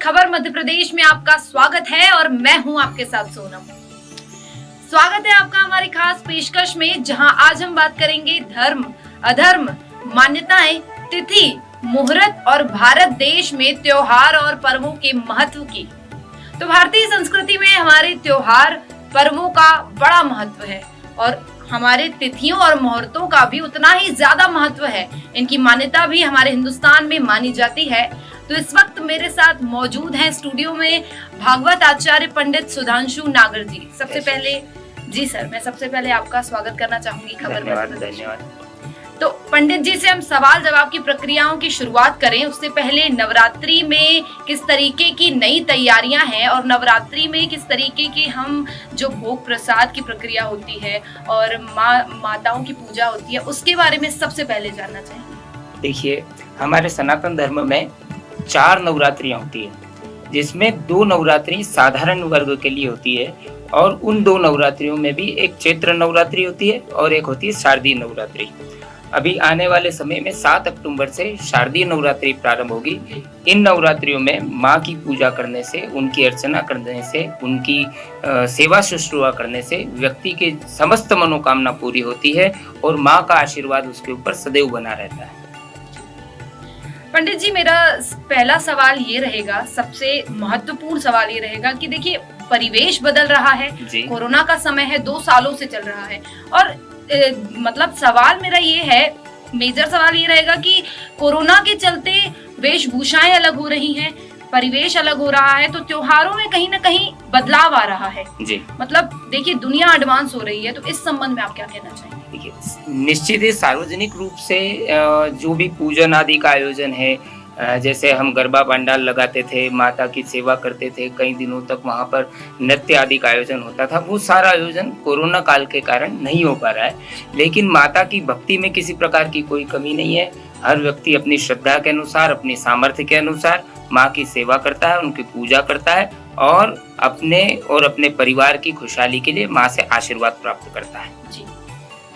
खबर मध्य प्रदेश में आपका स्वागत है और मैं हूं आपके साथ सोनम। स्वागत है आपका हमारी खास पेशकश में, जहां आज हम बात करेंगे धर्म, अधर्म, मान्यताएं, तिथि, मुहूर्त और भारत देश में त्योहार और पर्वों के महत्व की। तो भारतीय संस्कृति में हमारे त्योहार पर्वों का बड़ा महत्व है और हमारे तिथियों और मुहूर्तों का भी उतना ही ज्यादा महत्व है। इनकी मान्यता भी हमारे हिंदुस्तान में मानी जाती है। तो इस वक्त मेरे साथ मौजूद हैं स्टूडियो में भागवत आचार्य पंडित सुधांशु नागर जी। सबसे पहले जी सर, मैं सबसे पहले आपका स्वागत करना चाहूंगी खबर में। धन्यवाद। तो पंडित जी से हम सवाल जवाब की प्रक्रियाओं की शुरुआत करें उससे पहले नवरात्रि में किस तरीके की नई तैयारियां हैं और नवरात्रि में किस तरीके की हम जो भोग प्रसाद की प्रक्रिया होती है और माताओं की पूजा होती है उसके बारे में सबसे पहले जानना चाहेंगे। देखिए, हमारे सनातन धर्म में 4 नवरात्रियां होती है, जिसमें 2 नवरात्रि साधारण वर्ग के लिए होती है और उन 2 नवरात्रियों में भी एक चैत्र नवरात्रि होती है और एक होती है शारदीय नवरात्रि। अभी आने वाले समय में 7 अक्टूबर से शारदीय नवरात्रि प्रारंभ होगी। इन नवरात्रियों में माँ की पूजा करने से, उनकी अर्चना करने से, उनकी सेवा शुश्रूषा करने से व्यक्ति के समस्त मनोकामना पूरी होती है और माँ का आशीर्वाद उसके ऊपर सदैव बना रहता है। पंडित जी, मेरा पहला सवाल ये रहेगा, सबसे महत्वपूर्ण सवाल ये रहेगा कि देखिए परिवेश बदल रहा है, कोरोना का समय है, 2 सालों से चल रहा है और मतलब सवाल मेरा ये है, मेजर सवाल ये रहेगा कि कोरोना के चलते वेशभूषाएं अलग हो रही हैं, परिवेश अलग हो रहा है, तो त्योहारों में कहीं ना कहीं बदलाव आ रहा है जी। मतलब देखिए दुनिया एडवांस हो रही है, तो इस संबंध में आप क्या कहना चाहेंगे? देखिए, निश्चित ही सार्वजनिक रूप से जो भी पूजन आदि का आयोजन है, जैसे हम गरबा पंडाल लगाते थे, माता की सेवा करते थे, कई दिनों तक वहाँ पर नृत्य आदि का आयोजन होता था, वो सारा आयोजन कोरोना काल के कारण नहीं हो पा रहा है। लेकिन माता की भक्ति में किसी प्रकार की कोई कमी नहीं है। हर व्यक्ति अपनी श्रद्धा के अनुसार, अपनी सामर्थ्य के अनुसार माँ की सेवा करता है, उनकी पूजा करता है और अपने परिवार की खुशहाली के लिए माँ से आशीर्वाद प्राप्त करता है जी।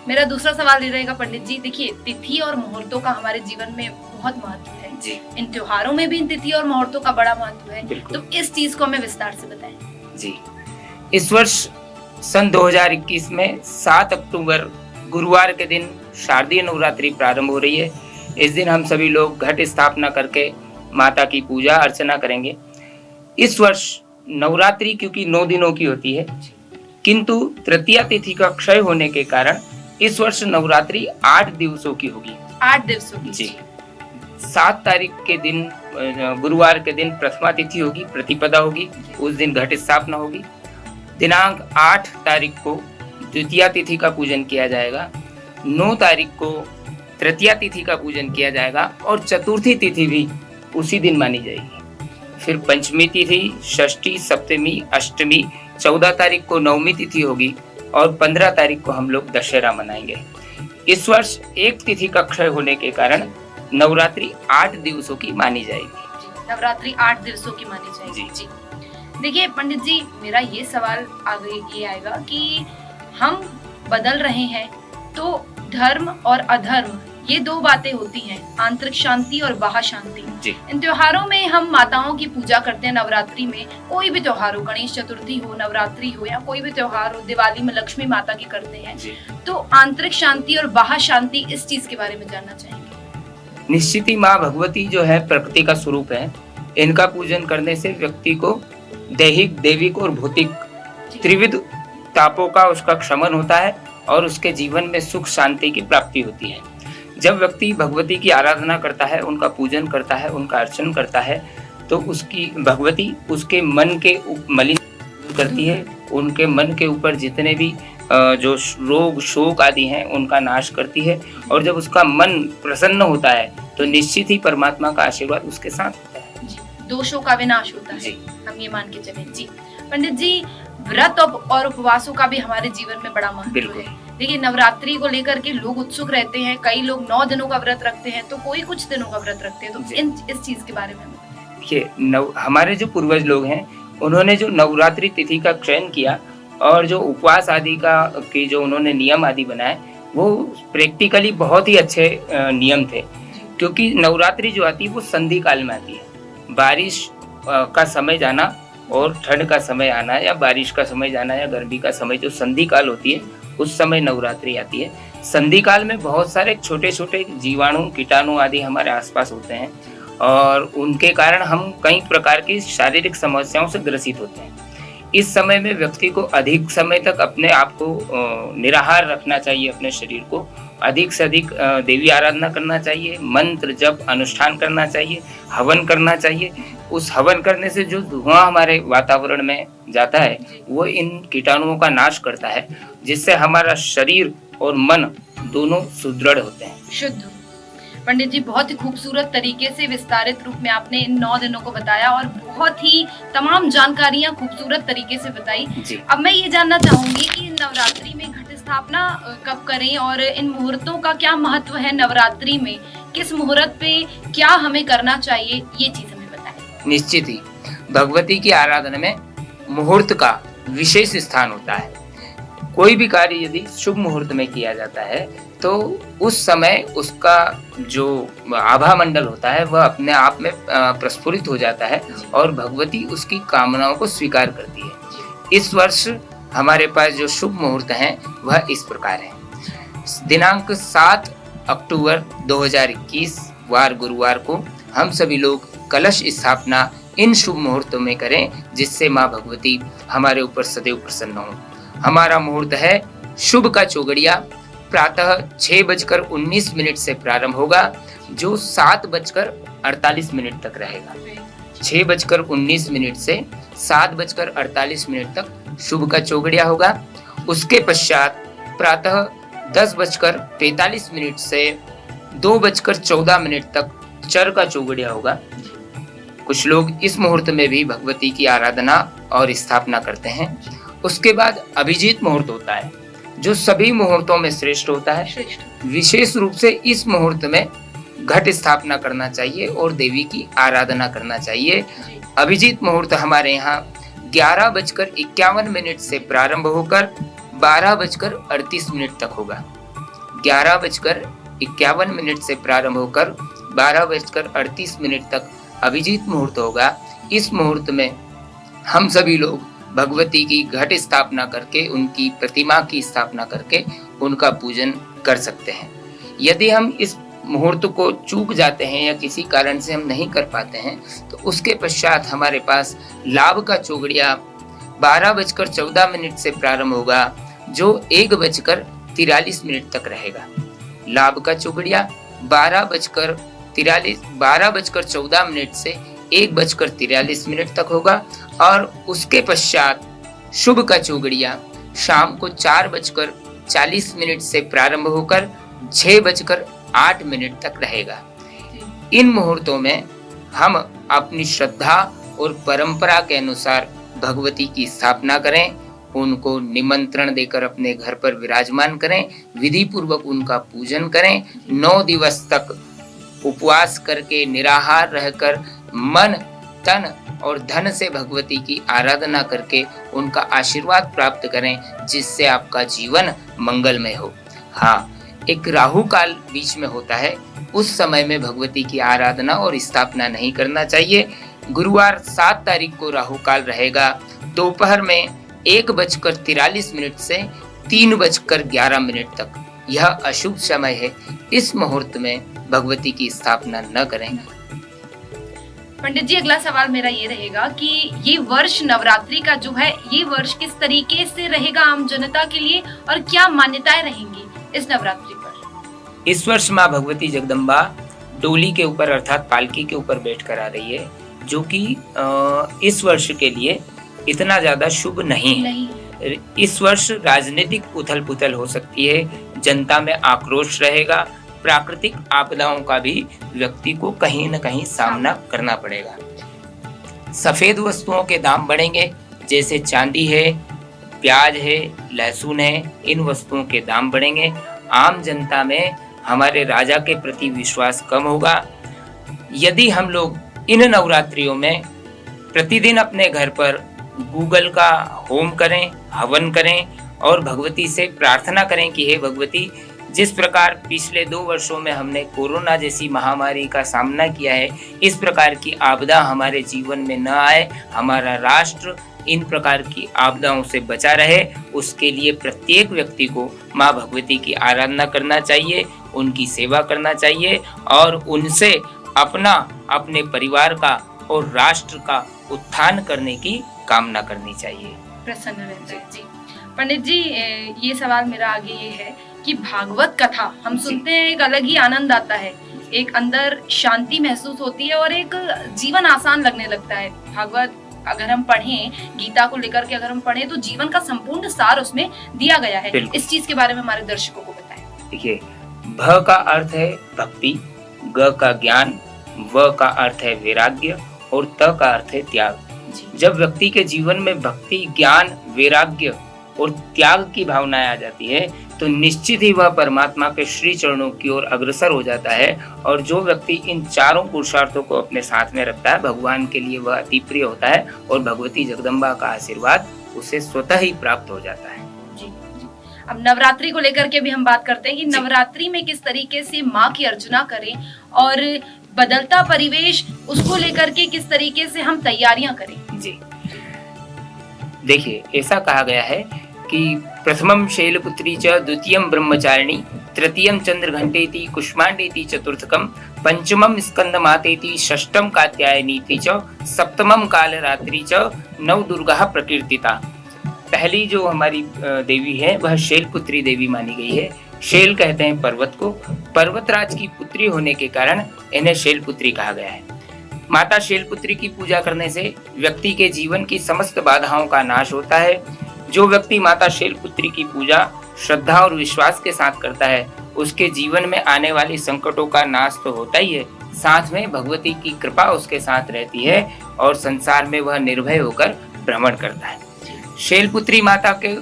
मेरा दूसरा सवाल ये रहेगा पंडित जी, देखिए तिथि और मुहूर्तों का हमारे जीवन में बहुत महत्व है जी। इन त्योहारों में भी इन तिथि और मुहूर्तों का बड़ा महत्व है, तो इस चीज को हमें विस्तार से बताएं जी। इस वर्ष सन 2021 में 7 अक्टूबर गुरुवार के दिन शारदीय नवरात्रि प्रारंभ हो रही है। इस दिन हम सभी लोग घट स्थापना करके माता की पूजा अर्चना करेंगे। इस वर्ष नवरात्रि क्योंकि 9 दिनों की होती है, किंतु तृतीया तिथि का क्षय होने के कारण इस वर्ष नवरात्रि 8 दिवसों की होगी। 8 दिवसों की जी। 7 तारीख के दिन गुरुवार के दिन प्रथमा तिथि होगी, प्रतिपदा होगी, उस दिन घट स्थापना होगी। दिनांक 8 तारीख को द्वितीया तिथि का पूजन किया जाएगा। 9 तारीख को तृतीया तिथि का पूजन किया जाएगा और चतुर्थी तिथि भी उसी दिन मानी जाएगी। फिर पंचमी तिथि, षष्ठी, सप्तमी, अष्टमी, 14 तारीख को नवमी तिथि होगी और 15 तारीख को हम लोग दशहरा मनाएंगे। इस वर्ष एक तिथि का क्षय होने के कारण नवरात्रि 8 दिवसों की मानी जाएगी। नवरात्रि 8 दिवसों की मानी जाएगी जी। देखिए पंडित जी, मेरा ये सवाल आगे ये आएगा कि हम बदल रहे हैं, तो धर्म और अधर्म ये 2 बातें होती हैं, आंतरिक शांति और बाह्य शांति। इन त्योहारों में हम माताओं की पूजा करते हैं। नवरात्रि में कोई भी त्योहार हो, गणेश चतुर्थी हो, नवरात्रि हो या कोई भी त्योहार हो, दिवाली में लक्ष्मी माता की करते हैं, तो आंतरिक शांति और बाह्य शांति, इस चीज के बारे में जानना चाहेंगे। निश्चित ही माँ भगवती जो है प्रकृति का स्वरूप है। इनका पूजन करने से व्यक्ति को दैहिक, दैविक और भौतिक त्रिविध तापों का उसका क्षमन होता है और उसके जीवन में सुख शांति की प्राप्ति होती है। जब व्यक्ति भगवती की आराधना करता है, उनका पूजन करता है, उनका अर्चन करता है, तो उसकी भगवती उसके मन के मलिन करती है, उनके मन के ऊपर जितने भी जो रोग शोक आदि हैं उनका नाश करती है और जब उसका मन प्रसन्न होता है तो निश्चित ही परमात्मा का आशीर्वाद उसके साथ होता है जी। दोषों का विनाश होता है, हम ये मान के चले जी। पंडित जी, व्रत और उपवासों का भी हमारे जीवन में बड़ा महत्व है। देखिए नवरात्रि को लेकर के लोग उत्सुक रहते हैं, कई लोग 9 दिनों का व्रत रखते हैं, तो कोई कुछ दिनों का व्रत रखते हैं, तो इस चीज के बारे में देखिए, हमारे जो पूर्वज लोग हैं उन्होंने जो नवरात्रि तिथि का चयन किया और जो उपवास आदि के जो उन्होंने नियम आदि बनाए, वो प्रैक्टिकली बहुत ही अच्छे नियम थे। क्योंकि नवरात्रि जो आती है वो संधि काल में आती है, बारिश का समय जाना और ठंड का समय आना या बारिश का समय जाना या गर्मी का समय, जो संधि काल होती है, उस समय नवरात्रि आती है। संधि काल में बहुत सारे छोटे छोटे जीवाणु, कीटाणु आदि हमारे आसपास होते हैं और उनके कारण हम कई प्रकार की शारीरिक समस्याओं से ग्रसित होते हैं। इस समय में व्यक्ति को अधिक समय तक अपने आप को निराहार रखना चाहिए, अपने शरीर को अधिक से अधिक देवी आराधना करना चाहिए, मंत्र जप अनुष्ठान करना चाहिए, हवन करना चाहिए। उस हवन करने से जो धुआं हमारे वातावरण में जाता है वो इन कीटाणुओं का नाश करता है, जिससे हमारा शरीर और मन दोनों सुदृढ़ होते हैं, शुद्ध। पंडित जी, बहुत ही खूबसूरत तरीके से विस्तारित रूप में आपने इन 9 दिनों को बताया और बहुत ही तमाम जानकारियां खूबसूरत तरीके से बताई। अब मैं ये जानना चाहूंगी कि नवरात्रि में घट स्थापना कब करें और इन मुहूर्तों का क्या महत्व है नवरात्रि में, किस मुहूर्त पे क्या हमें करना चाहिए, ये चीज हमें बताएं। निश्चित ही भगवती की आराधना में मुहूर्त का विशेष स्थान होता है। कोई भी कार्य यदि शुभ मुहूर्त में किया जाता है तो उस समय उसका जो आभा मंडल होता है वह अपने आप में प्रस्फुरित हो जाता है और भगवती उसकी कामनाओं को स्वीकार करती है। इस वर्ष हमारे पास जो शुभ मुहूर्त हैं वह इस प्रकार है। दिनांक 7 अक्टूबर 2021 वार गुरुवार को हम सभी लोग कलश स्थापना इन शुभ मुहूर्तों में करें, जिससे माँ भगवती हमारे ऊपर सदैव प्रसन्न हो। हमारा मुहूर्त है शुभ का चौगड़िया, प्रातः 6:19 से प्रारंभ होगा, जो 7:48 तक रहेगा। 6:19 से 7:48 तक शुभ का चौगड़िया होगा। उसके पश्चात प्रातः 10:45 से 2:14 तक चर का चौगड़िया होगा। कुछ लोग इस मुहूर्त में भी भगवती की आराधना और स्थापना करते हैं। उसके बाद अभिजीत मुहूर्त होता है, जो सभी मुहूर्तों में श्रेष्ठ होता है। विशेष रूप से इस मुहूर्त में घट स्थापना करना चाहिए और देवी की आराधना करना चाहिए। अभिजीत मुहूर्त हमारे यहाँ 11:51 से प्रारंभ होकर 12:38 तक होगा। 11:51 से प्रारंभ होकर 12:38 तक अभिजीत मुहूर्त होगा। इस मुहूर्त में हम सभी लोग भगवती की घट स्थापना करके, उनकी प्रतिमा की स्थापना करके उनका पूजन कर सकते हैं। यदि हम इस मुहूर्त को चूक जाते हैं या किसी कारण से हम नहीं कर पाते हैं तो उसके पश्चात हमारे पास लाभ का चौगड़िया 12:14 से प्रारंभ होगा, जो 1:43 तक रहेगा। लाभ का चौगड़िया 12:14 से 1:43 तक होगा और उसके पश्चात शुभ का चौगड़िया शाम को 4:40 से प्रारंभ होकर 6:08 तक रहेगा। इन मुहूर्तों में हम अपनी श्रद्धा और परंपरा के अनुसार भगवती की स्थापना करें, उनको निमंत्रण देकर अपने घर पर विराजमान करें, विधि पूर्वक उनका पूजन करें। 9 दिवस तक उपवास करके, निराहार रहकर, मन, तन और धन से भगवती की आराधना करके उनका आशीर्वाद प्राप्त करें, जिससे आपका जीवन मंगलमय हो। हाँ, एक राहु काल बीच में होता है, उस समय में भगवती की आराधना और स्थापना नहीं करना चाहिए। गुरुवार 7 तारीख को राहु काल रहेगा, दोपहर में 1:43 से 3:11 तक। यह अशुभ समय है, इस मुहूर्त में भगवती की स्थापना न करें। पंडित जी, अगला सवाल मेरा ये रहेगा कि ये वर्ष नवरात्रि का जो है, ये वर्ष किस तरीके से रहेगा आम जनता के लिए और क्या मान्यताएं रहेंगी इस नवरात्रि पर? इस वर्ष माँ भगवती जगदम्बा डोली के ऊपर अर्थात पालकी के ऊपर बैठकर आ रही है, जो कि इस वर्ष के लिए इतना ज्यादा शुभ नहीं है। इस वर्ष राजनीतिक उथल पुथल हो सकती है, जनता में आक्रोश रहेगा, प्राकृतिक आपदाओं का भी व्यक्ति को कहीं न कहीं सामना करना पड़ेगा। सफेद वस्तुओं के दाम बढ़ेंगे, जैसे चांदी है, प्याज है, लहसुन है, इन वस्तुओं के दाम बढ़ेंगे। आम जनता में हमारे राजा के प्रति विश्वास कम होगा। यदि हम लोग इन नवरात्रियों में प्रतिदिन अपने घर पर गूगल का होम करें, हवन करें और भगवती से प्रार्थना करें कि हे भगवती, जिस प्रकार पिछले 2 वर्षों में हमने कोरोना जैसी महामारी का सामना किया है, इस प्रकार की आपदा हमारे जीवन में न आए, हमारा राष्ट्र इन प्रकार की आपदाओं से बचा रहे, उसके लिए प्रत्येक व्यक्ति को माँ भगवती की आराधना करना चाहिए, उनकी सेवा करना चाहिए और उनसे अपने परिवार का और राष्ट्र का उत्थान करने की कामना करनी चाहिए। प्रसन्न रहता है जी। पंडित जी, ये सवाल मेरा आगे ये है कि भागवत कथा हम सुनते हैं, एक अलग ही आनंद आता है, एक अंदर शांति महसूस होती है और एक जीवन आसान लगने लगता है। भागवत अगर हम पढ़ें, गीता को लेकर के अगर हम पढ़ें तो जीवन का संपूर्ण सार उसमें दिया गया है। इस चीज के बारे में हमारे दर्शकों को बताएं। देखिए, भ का अर्थ है भक्ति, ग का ज्ञान, व का अर्थ है वैराग्य और त का अर्थ है त्याग। जब व्यक्ति के जीवन में भक्ति, ज्ञान, वैराग्य और त्याग की भावनाएं आ जाती है तो निश्चित ही वह परमात्मा के श्री चरणों की ओर अग्रसर हो जाता है। और जो व्यक्ति इन चारों पुरुषार्थों को अपने साथ में रखता है, भगवान के लिए वह अति प्रिय होता है और भगवती जगदम्बा का आशीर्वाद उसे स्वतः ही प्राप्त हो जाता है। जी। अब नवरात्रि को लेकर के भी हम बात करते हैं कि नवरात्रि में किस तरीके से माँ की अर्चना करें और बदलता परिवेश उसको लेकर के किस तरीके से हम तैयारियां करें। जी, देखिए, ऐसा कहा गया है कि प्रथमम शैलपुत्री च, द्वितीयम ब्रह्मचारिणी, तृतीयम चंद्रघंटेति, कुष्मांडेति चतुर्थकम, पंचमम स्कंदमातेति, षष्ठम कात्यायनीति च, सप्तमम कालरात्रि च, नवदुर्गा प्रकीर्तिता। पहली जो हमारी देवी है वह शैलपुत्री देवी मानी गई है। शैल कहते हैं पर्वत को, पर्वतराज की पुत्री होने के कारण इन्हें शैलपुत्री कहा गया है। माता शैलपुत्री की पूजा करने से व्यक्ति के जीवन की समस्त बाधाओं का नाश होता है। जो व्यक्ति माता शैलपुत्री की पूजा श्रद्धा और विश्वास के साथ करता है, उसके जीवन में आने वाली संकटों का नाश तो होता ही है, साथ में भगवती की कृपा उसके साथ रहती है और संसार में वह निर्भय होकर भ्रमण करता है। शैलपुत्री माता के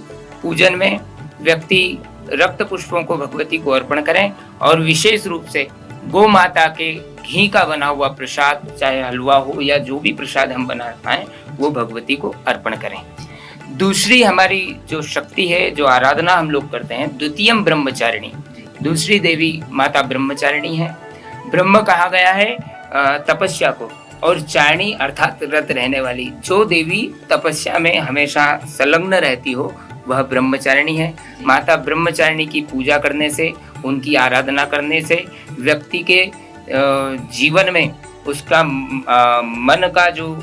पूजन में व्यक्ति रक्त पुष्पों को भगवती को अर्पण करें और विशेष रूप से गौ माता के घी का बना हुआ प्रसाद, चाहे हलवा हो या जो भी प्रसाद हम बना पाए, वो भगवती को अर्पण करें। दूसरी हमारी जो शक्ति है, जो आराधना हम लोग करते हैं, द्वितीयम ब्रह्मचारिणी, दूसरी देवी माता ब्रह्मचारिणी है। ब्रह्म कहा गया है तपस्या को और चारिणी अर्थात व्रत रहने वाली। जो देवी तपस्या में हमेशा संलग्न रहती हो वह ब्रह्मचारिणी है। माता ब्रह्मचारिणी की पूजा करने से, उनकी आराधना करने से व्यक्ति के जीवन में उसका मन का जो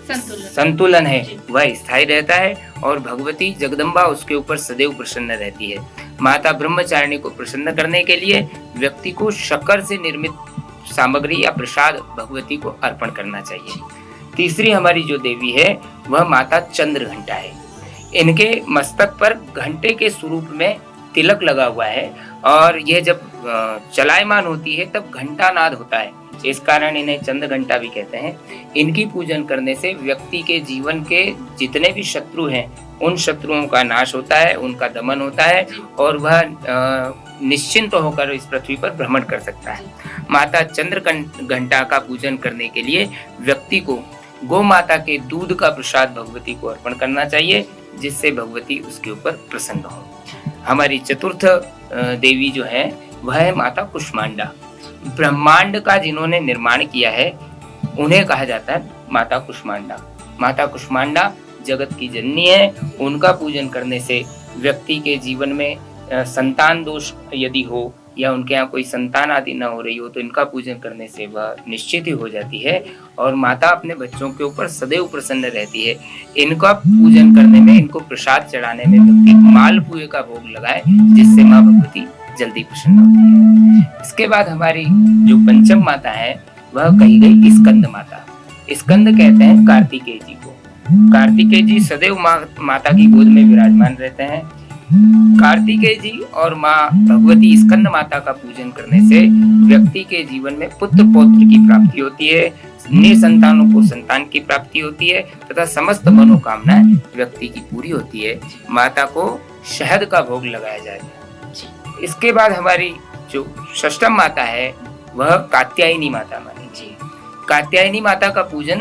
संतुलन है वह स्थायी रहता है और भगवती जगदम्बा उसके ऊपर सदैव प्रसन्न रहती है। माता ब्रह्मचारिणी को प्रसन्न करने के लिए व्यक्ति को शक्कर से निर्मित सामग्री या प्रसाद भगवती को अर्पण करना चाहिए। तीसरी हमारी जो देवी है वह माता चंद्रघंटा है। इनके मस्तक पर घंटे के स्वरूप में तिलक लगा हुआ है और यह जब चलायमान होती है तब घंटा नाद होता है, इस कारण इन्हें चंद्र घंटा भी कहते हैं। इनकी पूजन करने से व्यक्ति के जीवन के जितने भी शत्रु हैं उन शत्रुओं का नाश होता है, उनका दमन होता है और वह निश्चिंत होकर इस पृथ्वी पर भ्रमण कर सकता है। माता चंद्र घंटा का पूजन करने के लिए व्यक्ति को गौ माता के दूध का प्रसाद भगवती को अर्पण करना चाहिए, जिससे भगवती उसके ऊपर प्रसन्न हो। हमारी चतुर्थ देवी जो है वह है माता कुष्मांडा। ब्रह्मांड का जिन्होंने निर्माण किया है उन्हें कहा जाता है माता कुष्मांडा। माता कुष्मांडा जगत की जननी है। उनका पूजन करने से व्यक्ति के जीवन में संतान दोष यदि हो या उनके यहाँ कोई संतान आदि न हो रही हो तो इनका पूजन करने से वह निश्चित ही हो जाती है और माता अपने बच्चों के ऊपर सदैव प्रसन्न रहती है। इनका पूजन करने में, इनको प्रसाद चढ़ाने में व्यक्ति मालपुए का भोग लगाए, जिससे माँ भगवती जल्दी प्रसन्न होती है। इसके बाद हमारी जो पंचम माता है वह कही गई स्कंद माता। स्कंद कहते हैं कार्तिकेय जी को। कार्तिकेय जी सदैव माता की गोद में विराजमान रहते हैं। कार्तिकेय जी और माँ भगवती स्कंद माता का पूजन करने से व्यक्ति के जीवन में पुत्र पौत्र की प्राप्ति होती है, निसंतानों को संतान की प्राप्ति होती है तथा समस्त मनोकामनाएं व्यक्ति की पूरी होती है। माता को शहद का भोग लगाया जाएगा। इसके बाद हमारी जो षष्ठम माता है वह कात्यायनी माता मानी। कात्यायनी माता का पूजन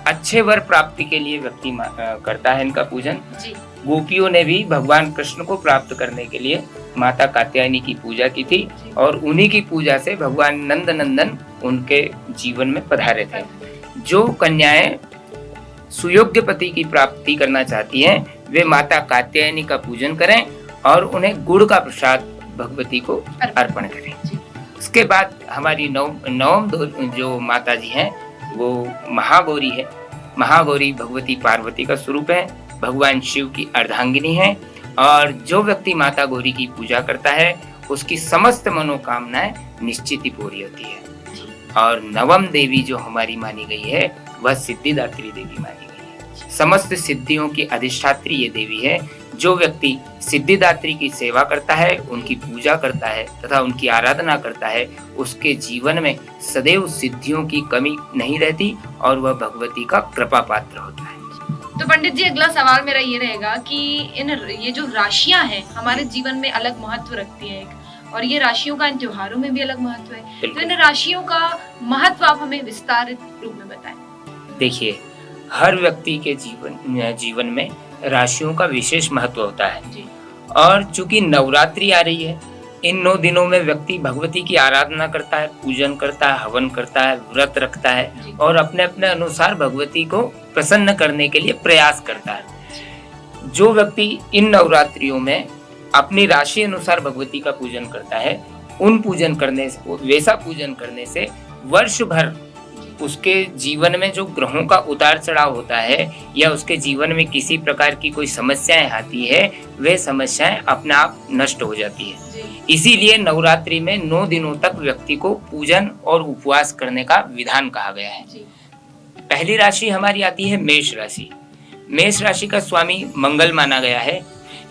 अच्छे वर प्राप्ति के लिए व्यक्ति करता है इनका पूजन। जी गोपियों ने भी भगवान कृष्ण को प्राप्त करने के लिए माता कात्यायनी की पूजा की थी और उन्हीं की पूजा से भगवान नंद नंदन उनके जीवन में पधारे थे। जो कन्याएं सुयोग्य पति की प्राप्ति करना चाहती हैं वे माता कात्यायनी का पूजन करें और उन्हें गुड़ का प्रसाद भगवती को अर्पण करें। उसके बाद हमारी नवम जो माता जी हैं वो महागौरी है। महागौरी भगवती पार्वती का स्वरूप है, भगवान शिव की अर्धांगिनी है और जो व्यक्ति माता गौरी की पूजा करता है उसकी समस्त मनोकामनाएं निश्चित ही पूरी होती है। और नवम देवी जो हमारी मानी गई है वह सिद्धिदात्री देवी मानी गई है। समस्त सिद्धियों की अधिष्ठात्री ये देवी है। जो व्यक्ति सिद्धिदात्री की सेवा करता है, उनकी पूजा करता है तथा उनकी आराधना करता है, उसके जीवन में सदैव सिद्धियों की कमी नहीं रहती और वह भगवती का कृपा पात्र होता है। तो पंडित जी, अगला सवाल मेरा ये रहेगा कि ये जो राशियां हैं हमारे जीवन में अलग महत्व रखती है और ये राशियों का इन त्योहारों में भी अलग महत्व है, तो इन राशियों का महत्व आप हमें विस्तारित रूप में बताएं। देखिए, हर व्यक्ति के जीवन में राशियों का विशेष महत्व होता है जी। और चूंकि नवरात्रि आ रही है, इन 9 दिनों में व्यक्ति भगवती की आराधना करता है, पूजन करता है, हवन करता है, व्रत रखता है और अपने अपने अनुसार भगवती को प्रसन्न करने के लिए प्रयास करता है। जो व्यक्ति इन नवरात्रियों में अपनी राशि अनुसार भगवती का पूजन करता है, वैसा पूजन करने से वर्ष भर उसके जीवन में जो ग्रहों का उतार चढ़ाव होता है या उसके जीवन में किसी प्रकार की कोई समस्याएं आती है, वे समस्याएं अपने आप नष्ट हो जाती है। इसीलिए नवरात्रि में 9 दिनों तक व्यक्ति को पूजन और उपवास करने का विधान कहा गया है। पहली राशि हमारी आती है मेष राशि। मेष राशि का स्वामी मंगल माना गया है।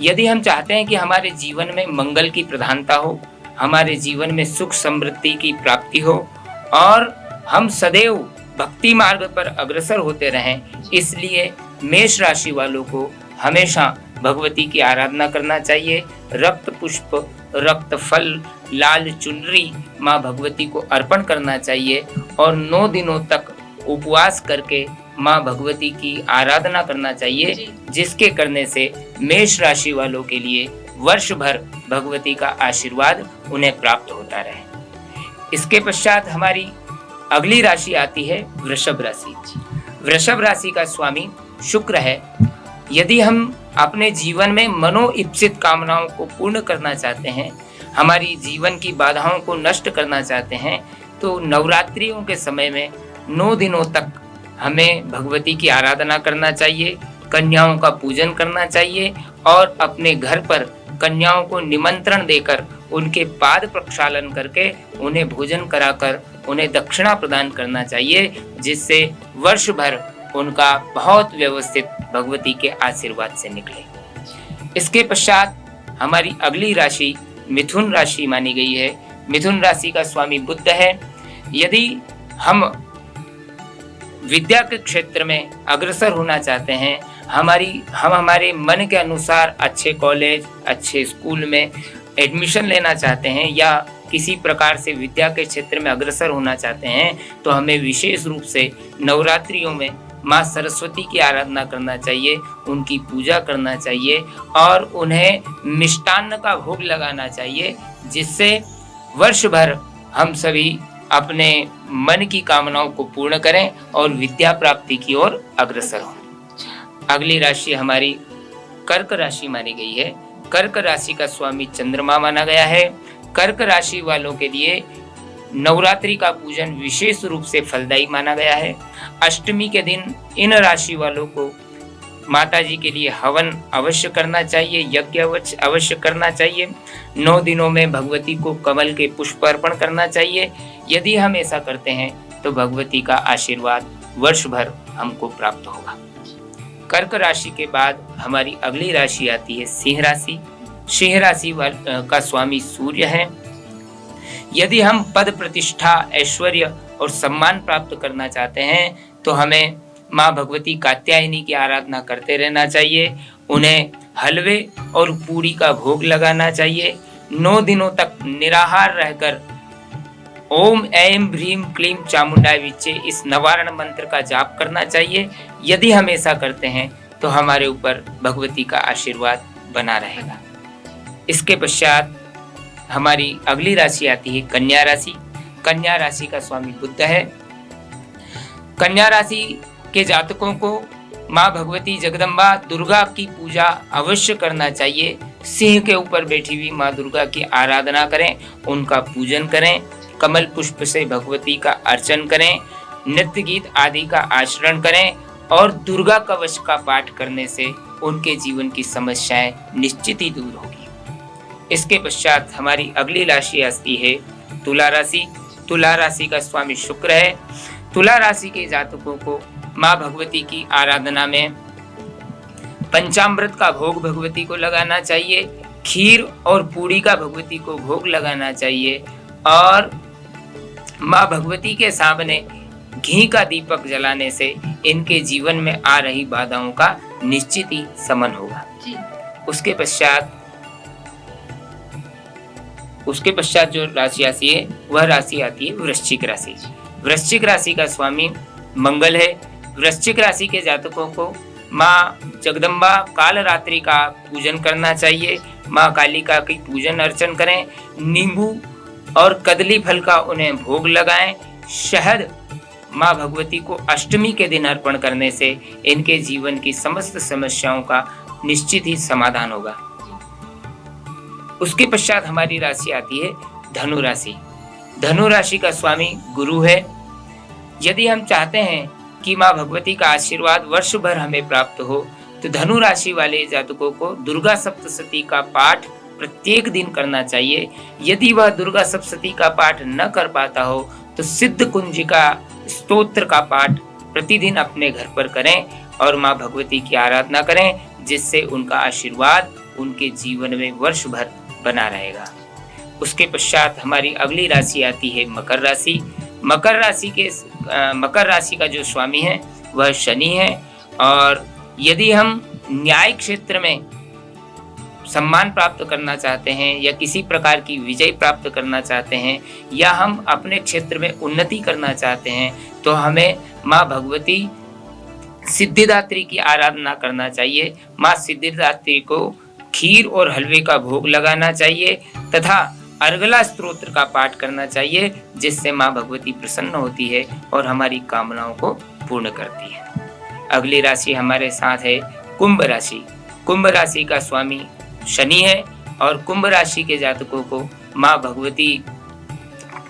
यदि हम चाहते हैं कि हमारे जीवन में मंगल की प्रधानता हो, हमारे जीवन में सुख समृद्धि की प्राप्ति हो और हम सदैव भक्ति मार्ग पर अग्रसर होते रहें, इसलिए मेष राशि वालों को हमेशा भगवती की आराधना करना चाहिए। रक्त पुष्प, रक्त फल, लाल चुनरी माँ भगवती को अर्पण करना चाहिए और 9 दिनों तक उपवास करके माँ भगवती की आराधना करना चाहिए, जिसके करने से मेष राशि वालों के लिए वर्ष भर भगवती का आशीर्वाद उन्हें प्राप्त होता रहे। इसके पश्चात हमारी अगली राशि आती है वृषभ राशि। वृषभ राशि का स्वामी शुक्र है। यदि हम अपने जीवन में मनोइप्सित कामनाओं को पूर्ण करना चाहते हैं, हमारी जीवन की बाधाओं को नष्ट करना चाहते हैं, तो नवरात्रियों के समय में 9 दिनों तक हमें भगवती की आराधना करना चाहिए, कन्याओं का पूजन करना चाहिए और अपने घर पर कन्याओं को निमंत्रण देकर उनके पाद प्रक्षालन करके उन्हें भोजन कराकर उन्हें दक्षिणा प्रदान करना चाहिए, जिससे वर्ष भर उनका बहुत व्यवस्थित भगवती के आशीर्वाद से निकले। इसके पश्चात हमारी अगली राशि मिथुन राशि मानी गई है। मिथुन राशि का स्वामी बुध है। यदि हम विद्या के क्षेत्र में अग्रसर होना चाहते हैं, हम हमारे मन के अनुसार अच्छे कॉलेज, अच्छे स्कूल में एडमिशन लेना चाहते हैं या किसी प्रकार से विद्या के क्षेत्र में अग्रसर होना चाहते हैं, तो हमें विशेष रूप से नवरात्रियों में माँ सरस्वती की आराधना करना चाहिए, उनकी पूजा करना चाहिए और उन्हें मिष्टान्न का भोग लगाना चाहिए, जिससे वर्ष भर हम सभी अपने मन की कामनाओं को पूर्ण करें और विद्या प्राप्ति की ओर अग्रसर हों। अगली राशि हमारी कर्क राशि मानी गई है। कर्क राशि का स्वामी चंद्रमा माना गया है। कर्क राशि वालों के लिए नवरात्रि का पूजन विशेष रूप से फलदायी माना गया है। अष्टमी के दिन इन राशि वालों को माता जी के लिए हवन अवश्य करना चाहिए, यज्ञ अवश्य करना चाहिए। 9 दिनों में भगवती को कमल के पुष्प अर्पण करना चाहिए। यदि हम ऐसा करते हैं तो भगवती का आशीर्वाद वर्ष भर हमको प्राप्त होगा। कर्क राशि के बाद हमारी अगली राशि आती है सिंह राशि। सिंह राशि का स्वामी सूर्य है। यदि हम पद प्रतिष्ठा, ऐश्वर्य और सम्मान प्राप्त करना चाहते हैं तो हमें माँ भगवती कात्यायनी की आराधना करते रहना चाहिए। उन्हें हलवे और पूरी का भोग लगाना चाहिए। 9 दिनों तक निराहार रहकर ओम ऐं ह्रीं क्लीं चामुंडाय विच्चे इस नवारण मंत्र का जाप करना चाहिए। यदि हम ऐसा करते हैं तो हमारे ऊपर भगवती का आशीर्वाद बना रहेगा। इसके पश्चात हमारी अगली राशि आती है कन्या राशि। कन्या राशि का स्वामी बुध है। कन्या राशि के जातकों को माँ भगवती जगदम्बा दुर्गा की पूजा अवश्य करना चाहिए। सिंह के ऊपर बैठी हुई माँ दुर्गा की आराधना करें, उनका पूजन करें, कमल पुष्प से भगवती का अर्चन करें, नृत्य गीत आदि का आचरण करें और दुर्गा कवच का पाठ करने से उनके जीवन की समस्याएं निश्चित ही दूर होगी। इसके पश्चात हमारी अगली राशि आती है तुला राशि। तुला राशि का स्वामी शुक्र है। तुला राशि के जातकों को माँ भगवती की आराधना में पंचामृत का भोग भगवती को लगाना चाहिए, खीर और पूड़ी का भगवती को भोग लगाना चाहिए और माँ भगवती के सामने घी का दीपक जलाने से इनके जीवन में आ रही बाधाओं का निश्चित ही शमन होगा। उसके पश्चात जो राशि आती है वह राशि आती है वृश्चिक राशि। वृश्चिक राशि का स्वामी मंगल है। वृश्चिक राशि के जातकों को माँ जगदम्बा कालरात्रि का पूजन करना चाहिए। माँ कालिका की पूजन अर्चन करें, नींबू और कदली फल का उन्हें भोग लगाएं। शहद माँ भगवती को अष्टमी के दिन अर्पण करने से इनके जीवन की समस्त समस्याओं का निश्चित ही समाधान होगा। उसके पश्चात हमारी राशि आती है धनु राशि। धनु राशि का स्वामी गुरु है। यदि हम चाहते हैं कि माँ भगवती का आशीर्वाद वर्ष भर हमें प्राप्त हो तो धनु राशि वाले जातकों को दुर्गा सप्तशती का पाठ प्रत्येक दिन करना चाहिए। यदि वह दुर्गा सप्तशती का पाठ न कर पाता हो तो सिद्ध कुंजिका स्तोत्र का पाठ प्रतिदिन अपने घर पर करें और माँ भगवती की आराधना करें, जिससे उनका आशीर्वाद उनके जीवन में वर्ष भर बना रहेगा। उसके पश्चात हमारी अगली राशि आती है मकर राशि। मकर राशि का जो स्वामी है वह शनि है और यदि हम न्याय क्षेत्र में सम्मान प्राप्त करना चाहते हैं या किसी प्रकार की विजय प्राप्त करना चाहते हैं या हम अपने क्षेत्र में उन्नति करना चाहते हैं तो हमें माँ भगवती सिद्धिदात्री की आराधना करना चाहिए। माँ सिद्धिदात्री को खीर और हलवे का भोग लगाना चाहिए तथा अर्गला स्तोत्र का पाठ करना चाहिए, जिससे माँ भगवती प्रसन्न होती है और हमारी कामनाओं को पूर्ण करती है। अगली राशि हमारे साथ है कुंभ राशि। कुंभ राशि का स्वामी शनि है और कुंभ राशि के जातकों को माँ भगवती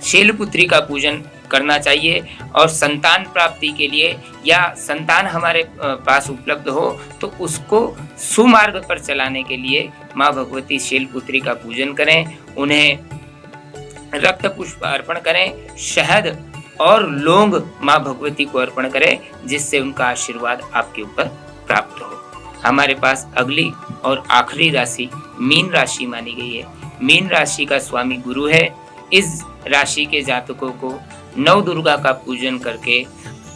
शैलपुत्री का पूजन करना चाहिए और संतान प्राप्ति के लिए या संतान हमारे पास उपलब्ध हो तो उसको सुमार्ग पर चलाने के लिए माँ भगवती शैलपुत्री का पूजन करें, उन्हें रक्त पुष्प अर्पण करें, शहद और लौंग माँ भगवती को अर्पण करें, जिससे उनका आशीर्वाद आपके ऊपर प्राप्त हो। हमारे पास अगली और आखिरी राशि मीन राशि मानी गई है। मीन राशि का स्वामी गुरु है। इस राशि के जातकों को नव दुर्गा का पूजन करके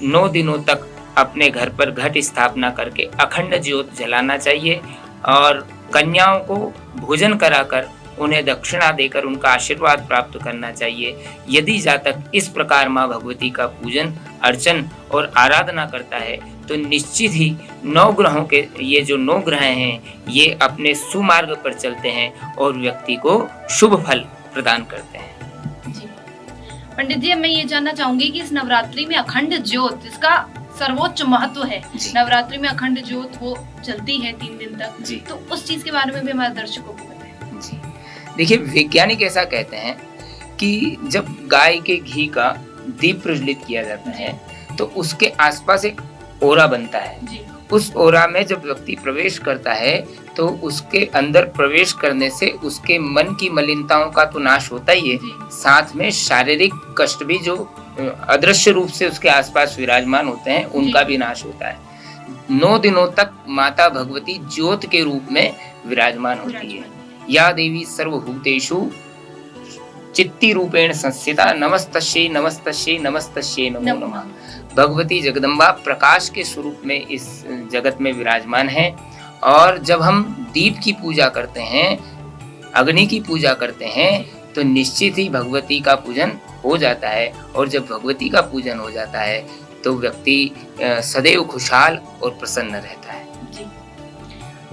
9 दिनों तक अपने घर पर घट स्थापना करके अखंड ज्योत जलाना चाहिए और कन्याओं को भोजन कराकर उन्हें दक्षिणा देकर उनका आशीर्वाद प्राप्त करना चाहिए। यदि जातक इस प्रकार माँ भगवती का पूजन अर्चन और आराधना करता है तो निश्चित ही 9 ग्रहों के ये जो 9 ग्रह हैं ये अपने सुमार्ग पर चलते हैं और व्यक्ति को शुभ फल प्रदान करते हैं। पंडित जी, मैं ये जानना चाहूंगी कि इस नवरात्रि में अखंड ज्योत जिसका सर्वोच्च महत्व है, नवरात्रि में अखंड ज्योत वो चलती है 3 दिन तक, तो उस चीज के बारे में भी हमारे दर्शकों को बताएं। जी देखिए, वैज्ञानिक ऐसा कहते हैं कि जब गाय के घी का दीप प्रज्वलित किया जाता है तो उसके आसपास एक ओरा बनता है। उस ओरा में जब व्यक्ति प्रवेश करता है तो उसके अंदर प्रवेश करने से उसके मन की मलिनताओं का तो नाश होता ही है, साथ में शारीरिक कष्ट भी जो अदृश्य रूप से उसके आसपास विराजमान होते हैं उनका भी नाश होता है। 9 दिनों तक माता भगवती ज्योत के रूप में विराजमान होती है। या देवी सर्वभूतेषु चित्ती रूपेण संस्थिता नमस्तस्यै नमस्तस्यै नमस्तस्यै नमो नमः। भगवती जगदम्बा प्रकाश के स्वरूप में इस जगत में विराजमान है और जब हम दीप की पूजा करते हैं, अग्नि की पूजा करते हैं तो निश्चित ही भगवती का पूजन हो जाता है और जब भगवती का पूजन हो जाता है तो व्यक्ति सदैव खुशहाल और प्रसन्न रहता है। जी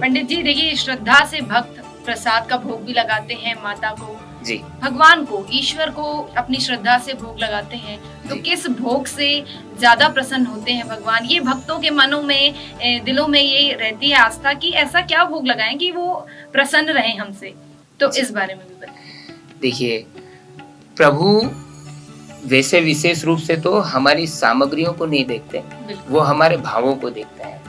पंडित जी, देखिए श्रद्धा से भक्त प्रसाद का भोग भी लगाते हैं माता को, जी भगवान को, ईश्वर को अपनी श्रद्धा से भोग लगाते हैं, तो जी। किस भोग से ज्यादा प्रसन्न होते हैं भगवान? ये भक्तों के मनों में, दिलों में ये रहती है आस्था कि ऐसा क्या भोग लगाएं कि वो प्रसन्न रहें हमसे, तो इस बारे में भी बताएं। देखिए, प्रभु वैसे विशेष रूप से तो हमारी सामग्रियों को नहीं देखते, बिल्कुल। वो हमारे भावों को देखते हैं।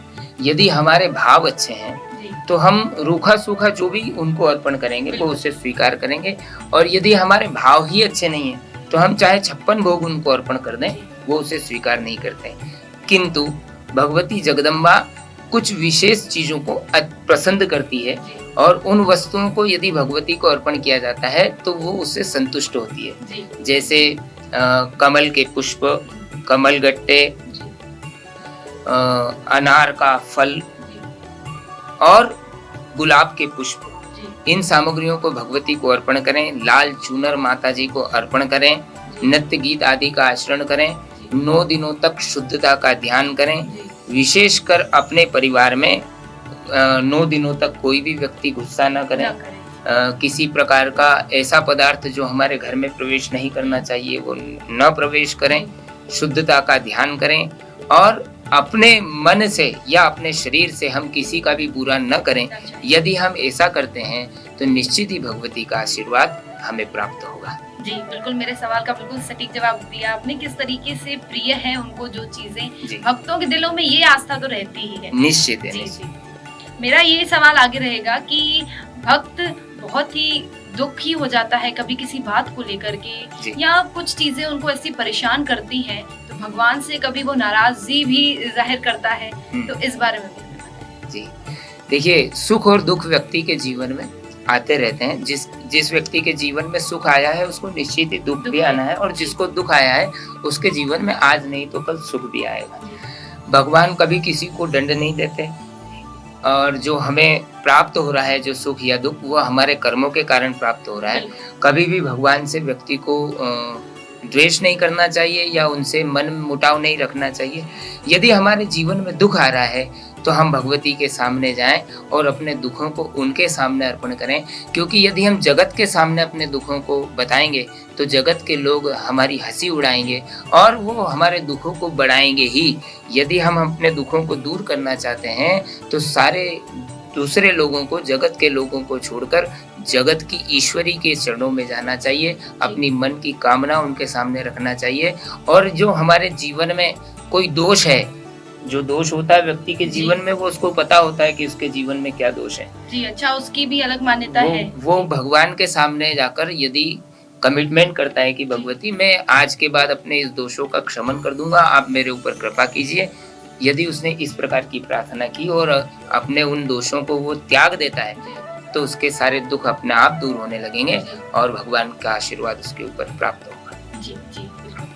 यदि हमारे भाव अच्छे हैं जी, तो हम रूखा सूखा जो भी उनको अर्पण करेंगे वो बिल्कुल। उसे स्वीकार करेंगे, और यदि हमारे भाव ही अच्छे नहीं है तो हम चाहे 56 भोग उनको अर्पण कर दें, वो उसे स्वीकार नहीं करते। किंतु भगवती जगदम्बा कुछ विशेष चीजों को पसंद करती है, जी, और उन वस्तुओं को यदि भगवती को अर्पण किया जाता है तो वो उससे संतुष्ट होती है। जी, जैसे कमल के पुष्प, कमल गट्टे, जी, अनार का फल जी, और गुलाब के पुष्प, जी, इन सामग्रियों को भगवती को अर्पण करें। लाल चूनर माता जी को अर्पण करें। नृत्य गीत आदि का आचरण करें। 9 दिनों तक शुद्धता का ध्यान करें। जी, विशेषकर अपने परिवार में 9 दिनों तक कोई भी व्यक्ति गुस्सा न करे। ना करें। किसी प्रकार का ऐसा पदार्थ जो हमारे घर में प्रवेश नहीं करना चाहिए वो न प्रवेश करें। शुद्धता का ध्यान करें और अपने मन से या अपने शरीर से हम किसी का भी बुरा न करें। अच्छा, यदि हम ऐसा करते हैं तो निश्चित ही भगवती का आशीर्वाद हमें प्राप्त होगा। जी बिल्कुल, मेरे सवाल का बिल्कुल सटीक जवाब दिया आपने। किस तरीके से प्रिय है उनको जो चीजें, जी, भक्तों के दिलों में ये आस्था तो रहती ही है। निश्चित है। जी निश्चित। जी, मेरा ये सवाल आगे रहेगा कि भक्त बहुत ही दुखी हो जाता है कभी किसी बात को लेकर जी। के, या कुछ चीजें उनको ऐसी परेशान करती हैं, तो भगवान से कभी वो नाराजगी भी जाहिर करता है, तो इस बारे में भी हमें बताएं। जी, देखिए, सुख और दुख व्यक्ति के जीवन में आते रहते हैं। जिस व्यक्ति के जीवन में सुख आया है उसको निश्चित ही दुख भी आना है, और जिसको दुख आया है उसके जीवन में आज नहीं तो कल सुख भी आएगा। भगवान कभी किसी को दंड नहीं देते, और जो हमें प्राप्त हो रहा है जो सुख या दुख वो हमारे कर्मों के कारण प्राप्त हो रहा है। कभी भी भगवान से व्यक्ति को द्वेष नहीं करना चाहिए या उनसे मन मुटाव नहीं रखना चाहिए। यदि हमारे जीवन में दुख आ रहा है तो हम भगवती के सामने जाएं और अपने दुखों को उनके सामने अर्पण करें, क्योंकि यदि हम जगत के सामने अपने दुखों को बताएंगे तो जगत के लोग हमारी हंसी उड़ाएंगे और वो हमारे दुखों को बढ़ाएंगे ही। यदि हम अपने दुखों को दूर करना चाहते हैं तो सारे दूसरे लोगों को, जगत के लोगों को छोड़कर जगत की ईश्वरी के चरणों में जाना चाहिए, अपनी मन की कामना उनके सामने रखना चाहिए। और जो हमारे जीवन में कोई दोष है, जो दोष होता है व्यक्ति के जीवन में, वो उसको पता होता है कि उसके जीवन में क्या दोष है। जी अच्छा, उसकी भी अलग मान्यता है। वो भगवान के सामने जाकर यदि कमिटमेंट करता है कि भगवती मैं आज के बाद अपने इस दोषों का क्षमन कर दूंगा, आप मेरे ऊपर कृपा कीजिए। यदि उसने इस प्रकार की प्रार्थना की और अपने उन दोषों को वो त्याग देता है तो उसके सारे दुख अपने आप दूर होने लगेंगे और भगवान का आशीर्वाद उसके ऊपर प्राप्त होगा। जी जी बिल्कुल।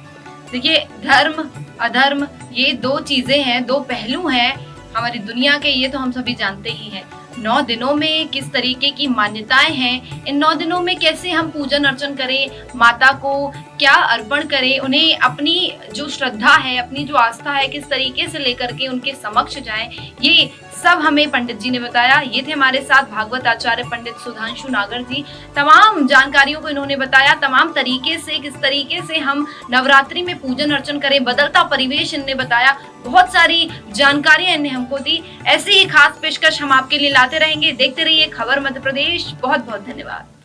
देखिए, धर्म अधर्म ये 2 चीजें हैं, 2 पहलू हैं हमारी दुनिया के, ये तो हम सभी जानते ही हैं। 9 दिनों में किस तरीके की मान्यताएं हैं, इन 9 दिनों में कैसे हम पूजन अर्चन करें, माता को क्या अर्पण करें, उन्हें अपनी जो श्रद्धा है, अपनी जो आस्था है, किस तरीके से लेकर के उनके समक्ष जाएं, ये सब हमें पंडित जी ने बताया। ये थे हमारे साथ भागवत आचार्य पंडित सुधांशु नागर जी। तमाम जानकारियों को इन्होंने बताया, तमाम तरीके से किस तरीके से हम नवरात्रि में पूजन अर्चन करें, बदलता परिवेश इन्होंने बताया। बहुत सारी जानकारियां इन्हें हमको दी। ऐसी ही खास पेशकश हम आपके लिए लाते रहेंगे। देखते रहिए खबर मध्य प्रदेश। बहुत बहुत धन्यवाद।